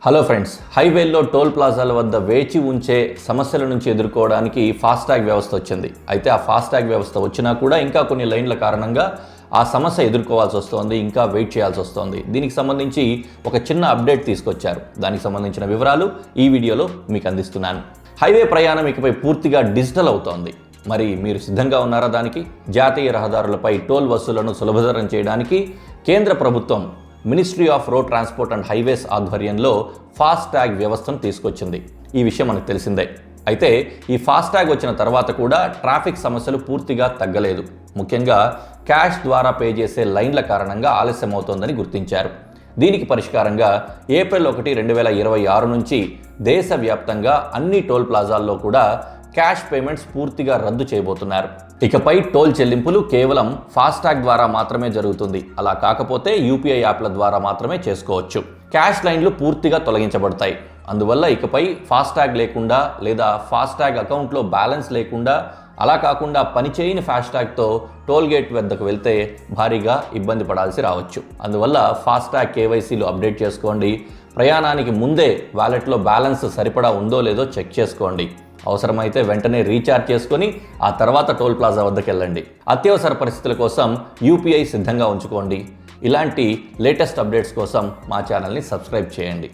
Hello friends, హైవేల్లో toll ప్లాజాల వద్ద వేచి ఉంచే సమస్యల నుంచి ఎదుర్కోవడానికి ఫాస్టాగ్ వ్యవస్థ వచ్చింది. అయితే ఆ ఫాస్టాగ్ వ్యవస్థ వచ్చినా కూడా ఇంకా కొన్ని లైన్ల కారణంగా ఆ సమస్య ఎదుర్కోవాల్సి వస్తోంది, ఇంకా వెయిట్ చేయాల్సి వస్తోంది. దీనికి సంబంధించి ఒక చిన్న అప్డేట్ తీసుకొచ్చారు. దానికి సంబంధించిన వివరాలు ఈ వీడియోలో మీకు అందిస్తున్నాను. హైవే ప్రయాణం ఇకపై పూర్తిగా డిజిటల్ అవుతోంది. మరి మీరు సిద్ధంగా ఉన్నారా? దానికి జాతీయ రహదారులపై టోల్ వసూళ్లను సులభతరం చేయడానికి కేంద్ర ప్రభుత్వం ministry of road transport and highways ఆధ్వర్యంలో ఫాస్టాగ్ వ్యవస్థను తీసుకొచ్చింది. ఈ విషయం మనకు తెలిసిందే. అయితే ఈ ఫాస్టాగ్ వచ్చిన తర్వాత కూడా ట్రాఫిక్ సమస్యలు పూర్తిగా తగ్గలేదు. ముఖ్యంగా క్యాష్ ద్వారా పే చేసే లైన్ల కారణంగా ఆలస్యం అవుతోందని గుర్తించారు. దీనికి పరిష్కారంగా ఏప్రిల్ 1, 2026 నుంచి దేశవ్యాప్తంగా అన్ని టోల్ ప్లాజాల్లో కూడా క్యాష్ పేమెంట్స్ పూర్తిగా రద్దు చేయబోతున్నారు. ఇకపై టోల్ చెల్లింపులు కేవలం ఫాస్టాగ్ ద్వారా మాత్రమే జరుగుతుంది. అలా కాకపోతే యూపీఐ యాప్ల ద్వారా మాత్రమే చేసుకోవచ్చు. క్యాష్ లైన్లు పూర్తిగా తొలగించబడతాయి. అందువల్ల ఇకపై ఫాస్టాగ్ లేకుండా లేదా ఫాస్టాగ్ అకౌంట్లో బ్యాలెన్స్ లేకుండా, అలా కాకుండా పనిచేయని ఫాస్టాగ్తో టోల్ గేట్ వద్దకు వెళ్తే భారీగా ఇబ్బంది పడాల్సి రావచ్చు. అందువల్ల ఫాస్టాగ్ కేవైసీలు అప్డేట్ చేసుకోండి. ప్రయాణానికి ముందే వాలెట్లో బ్యాలెన్స్ సరిపడా ఉందో లేదో చెక్ చేసుకోండి. అవసరమైతే వెంటనే రీఛార్జ్ చేసుకొని ఆ తర్వాత టోల్ ప్లాజా వద్దకు వెళ్ళండి. అత్యవసర పరిస్థితుల కోసం యూపీఐ సిద్ధంగా ఉంచుకోండి. ఇలాంటి లేటెస్ట్ అప్డేట్స్ కోసం మా ఛానల్ని సబ్స్క్రైబ్ చేయండి.